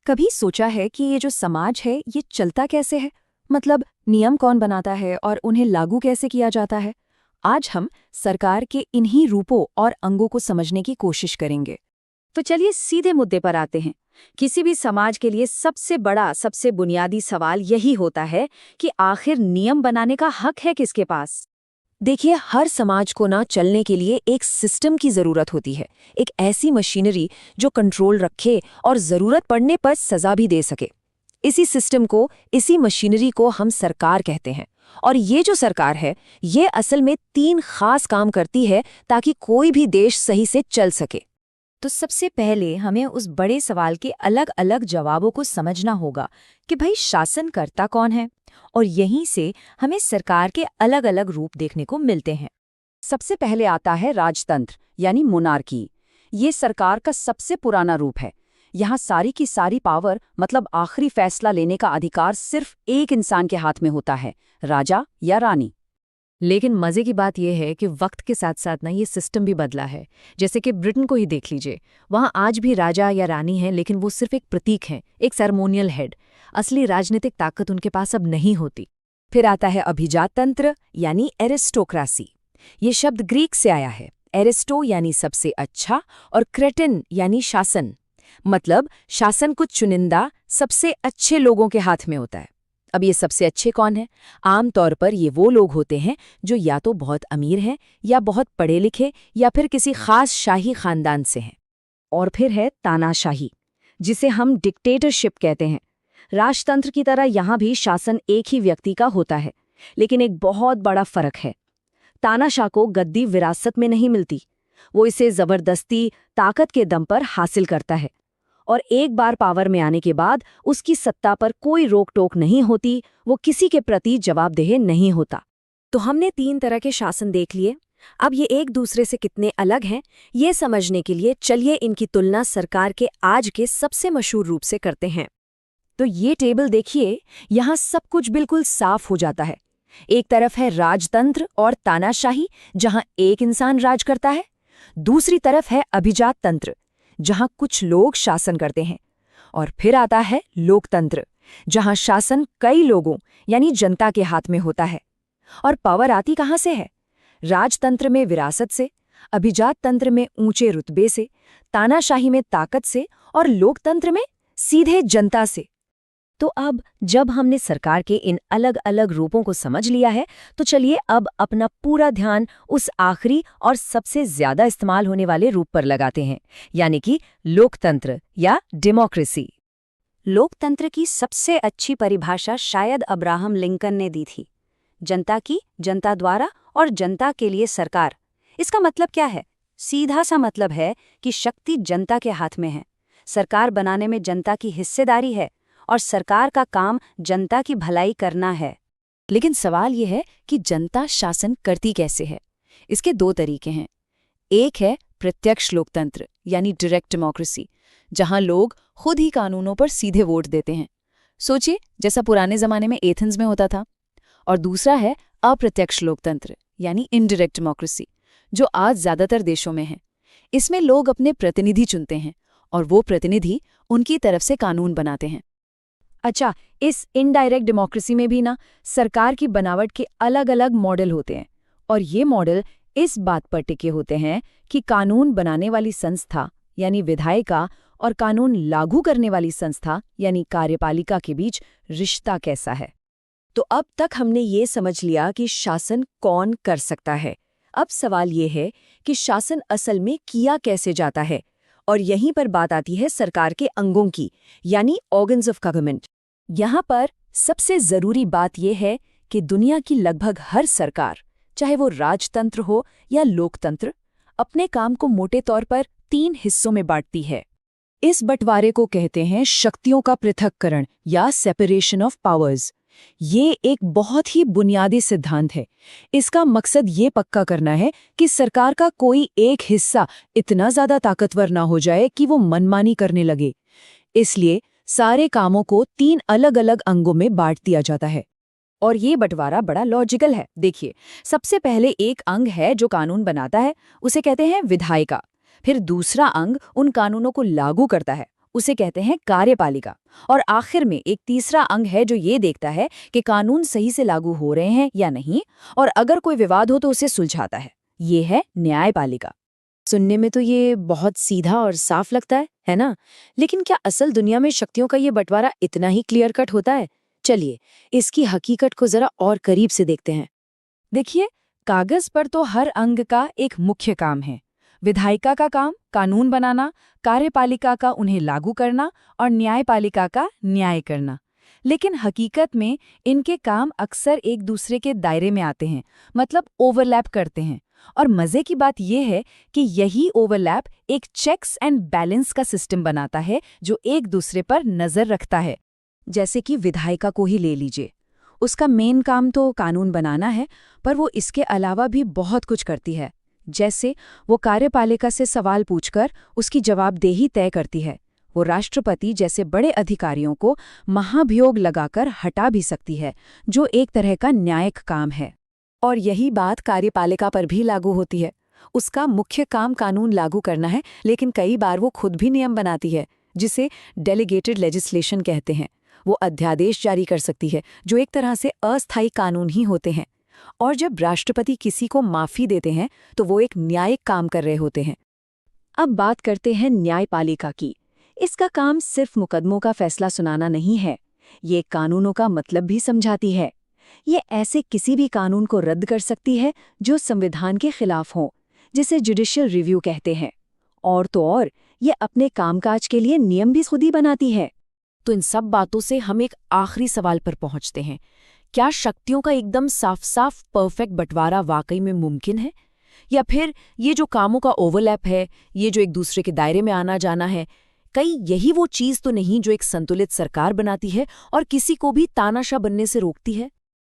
कभी सोचा है कि ये जो समाज है ये चलता कैसे है? मतलब नियम कौन बनाता है और उन्हें लागू कैसे किया जाता है? आज हम सरकार के इन्हीं रूपों और अंगों को समझने की कोशिश करेंगे। तो चलिए सीधे मुद्दे पर आते हैं। किसी भी समाज के लिए सबसे बड़ा, सबसे बुनियादी सवाल यही होता है कि आखिर नियम बनाने का हक है किसके पास। देखिए, हर समाज को ना चलने के लिए एक सिस्टम की जरूरत होती है। एक ऐसी मशीनरी जो कंट्रोल रखे और जरूरत पड़ने पर सजा भी दे सके। इसी सिस्टम को, इसी मशीनरी को हम सरकार कहते हैं। और ये जो सरकार है, ये असल में 3 खास काम करती है ताकि कोई भी देश सही से चल सके। तो सबसे पहले हमें उस बड़े सवाल के अलग अलग जवाबों को समझना होगा कि भाई शासनकर्ता कौन है, और यहीं से हमें सरकार के अलग अलग रूप देखने को मिलते हैं। सबसे पहले आता है राजतंत्र यानी मोनार्की। ये सरकार का सबसे पुराना रूप है। यहाँ सारी की सारी पावर, मतलब आखिरी फैसला लेने का अधिकार सिर्फ एक इंसान के हाथ में होता है, राजा या रानी। लेकिन मजे की बात यह है कि वक्त के साथ साथ ना ये सिस्टम भी बदला है। जैसे कि ब्रिटेन को ही देख लीजिए, वहाँ आज भी राजा या रानी है, लेकिन वो सिर्फ एक प्रतीक है, एक सेरेमोनियल हेड। असली राजनीतिक ताकत उनके पास अब नहीं होती। फिर आता है अभिजात तंत्र यानी एरिस्टोक्रेसी। ये शब्द ग्रीक से आया है। एरिस्टो यानी सबसे अच्छा और क्रेटन यानी शासन। मतलब शासन कुछ चुनिंदा, सबसे अच्छे लोगों के हाथ में होता है। अब ये सबसे अच्छे कौन हैं? आमतौर पर ये वो लोग होते हैं जो या तो बहुत अमीर हैं, या बहुत पढ़े लिखे, या फिर किसी खास शाही खानदान से हैं। और फिर है तानाशाही, जिसे हम डिक्टेटरशिप कहते हैं। राजतंत्र की तरह यहाँ भी शासन एक ही व्यक्ति का होता है, लेकिन एक बहुत बड़ा फर्क है। तानाशाह को गद्दी विरासत में नहीं मिलती, वो इसे जबरदस्ती, ताकत के दम पर हासिल करता है। और एक बार पावर में आने के बाद उसकी सत्ता पर कोई रोक टोक नहीं होती, वो किसी के प्रति जवाबदेह नहीं होता। तो हमने 3 तरह के शासन देख लिए। अब ये एक दूसरे से कितने अलग हैं, ये समझने के लिए चलिए इनकी तुलना सरकार के आज के सबसे मशहूर रूप से करते हैं। तो ये टेबल देखिए, यहाँ सब कुछ बिल्कुल साफ हो जाता है। एक तरफ है राजतंत्र और तानाशाही, जहाँ एक इंसान राज करता है। दूसरी तरफ है अभिजात तंत्र, जहां कुछ लोग शासन करते हैं। और फिर आता है लोकतंत्र, जहां शासन कई लोगों यानी जनता के हाथ में होता है। और पावर आती कहां से है? राजतंत्र में विरासत से, अभिजात तंत्र में ऊंचे रुतबे से, तानाशाही में ताकत से, और लोकतंत्र में सीधे जनता से। तो अब जब हमने सरकार के इन अलग अलग रूपों को समझ लिया है, तो चलिए अब अपना पूरा ध्यान उस आखिरी और सबसे ज्यादा इस्तेमाल होने वाले रूप पर लगाते हैं, यानी कि लोकतंत्र या डेमोक्रेसी। लोकतंत्र की सबसे अच्छी परिभाषा शायद अब्राहम लिंकन ने दी थी। जनता की, जनता द्वारा और जनता के लिए सरकार। इसका मतलब क्या है? सीधा सा मतलब है कि शक्ति जनता के हाथ में है। सरकार बनाने में जनता की हिस्सेदारी है, और सरकार का काम जनता की भलाई करना है। लेकिन सवाल यह है कि जनता शासन करती कैसे है? इसके 2 तरीके हैं। एक है प्रत्यक्ष लोकतंत्र यानी डायरेक्ट डेमोक्रेसी, जहां लोग खुद ही कानूनों पर सीधे वोट देते हैं। सोचिए, जैसा पुराने जमाने में एथेंस में होता था। और दूसरा है अप्रत्यक्ष लोकतंत्र यानी इनडायरेक्ट डेमोक्रेसी, जो आज ज्यादातर देशों में है। इसमें लोग अपने प्रतिनिधि चुनते हैं, और वो प्रतिनिधि उनकी तरफ से कानून बनाते हैं। अच्छा, इस इनडायरेक्ट डेमोक्रेसी में भी ना सरकार की बनावट के अलग अलग मॉडल होते हैं, और ये मॉडल इस बात पर टिके होते हैं कि कानून बनाने वाली संस्था यानी विधायिका और कानून लागू करने वाली संस्था यानी कार्यपालिका के बीच रिश्ता कैसा है। तो अब तक हमने ये समझ लिया कि शासन कौन कर सकता है। अब सवाल ये है कि शासन असल में किया कैसे जाता है, और यहीं पर बात आती है सरकार के अंगों की, यानी ऑर्गन्स ऑफ गवर्नमेंट। यहाँ पर सबसे जरूरी बात यह है कि दुनिया की लगभग हर सरकार, चाहे वो राजतंत्र हो या लोकतंत्र, अपने काम को मोटे तौर पर 3 हिस्सों में बांटती है। इस बंटवारे को कहते हैं शक्तियों का पृथक्करण या सेपरेशन ऑफ पावर्स। ये एक बहुत ही बुनियादी सिद्धांत है। इसका मकसद ये पक्का करना है कि सरकार का कोई एक हिस्सा इतना ज्यादा ताकतवर ना हो जाए कि वो मनमानी करने लगे। इसलिए सारे कामों को 3 अलग अलग अंगों में बांट दिया जाता है। और ये बंटवारा बड़ा लॉजिकल है। देखिए, सबसे पहले एक अंग है जो कानून बनाता है, उसे कहते हैं विधायिका। फिर दूसरा अंग उन कानूनों को लागू करता है, उसे कहते हैं कार्यपालिका। और आखिर में एक तीसरा अंग है जो ये देखता है कि कानून सही से लागू हो रहे हैं या नहीं, और अगर कोई विवाद हो तो उसे सुलझाता है। ये है न्यायपालिका। सुनने में तो ये बहुत सीधा और साफ लगता है ना? लेकिन क्या असल दुनिया में शक्तियों का ये बंटवारा इतना ही क्लियर कट होता है? चलिए, इसकी हकीकत को जरा और करीब से देखते हैं। देखिए, कागज पर तो हर अंग का एक मुख्य काम है। विधायिका का काम कानून बनाना, कार्यपालिका का उन्हें लागू करना और न्यायपालिका का न्याय करना। लेकिन हकीकत में इनके काम अक्सर एक दूसरे के दायरे में आते हैं, मतलब ओवरलैप करते हैं। और मजे की बात यह है कि यही ओवरलैप एक चेक्स एंड बैलेंस का सिस्टम बनाता है जो एक दूसरे पर नजर रखता है। जैसे कि विधायिका को ही ले लीजिए, उसका मेन काम तो कानून बनाना है, पर वो इसके अलावा भी बहुत कुछ करती है। जैसे वो कार्यपालिका से सवाल पूछकर उसकी जवाबदेही तय करती है। वो राष्ट्रपति जैसे बड़े अधिकारियों को महाभियोग लगाकर हटा भी सकती है, जो एक तरह का न्यायिक काम है। और यही बात कार्यपालिका पर भी लागू होती है। उसका मुख्य काम कानून लागू करना है, लेकिन कई बार वो खुद भी नियम बनाती है, जिसे डेलीगेटेड लेजिस्लेशन कहते हैं। वो अध्यादेश जारी कर सकती है, जो एक तरह से अस्थायी कानून ही होते हैं। और जब राष्ट्रपति किसी को माफी देते हैं, तो वो एक न्यायिक काम कर रहे होते हैं। अब बात करते हैं न्यायपालिका की। इसका काम सिर्फ मुकदमों का फैसला सुनाना नहीं है, ये कानूनों का मतलब भी समझाती है। ये ऐसे किसी भी कानून को रद्द कर सकती है जो संविधान के खिलाफ हो, जिसे जुडिशियल रिव्यू कहते हैं। और तो और, ये अपने कामकाज के लिए नियम भी खुद ही बनाती है। तो इन सब बातों से हम एक आखिरी सवाल पर पहुंचते हैं। क्या शक्तियों का एकदम साफ साफ परफेक्ट बंटवारा वाकई में मुमकिन है? या फिर ये जो कामों का ओवरलैप है, ये जो एक दूसरे के दायरे में आना जाना है, कहीं यही वो चीज़ तो नहीं जो एक संतुलित सरकार बनाती है और किसी को भी तानाशाह बनने से रोकती है?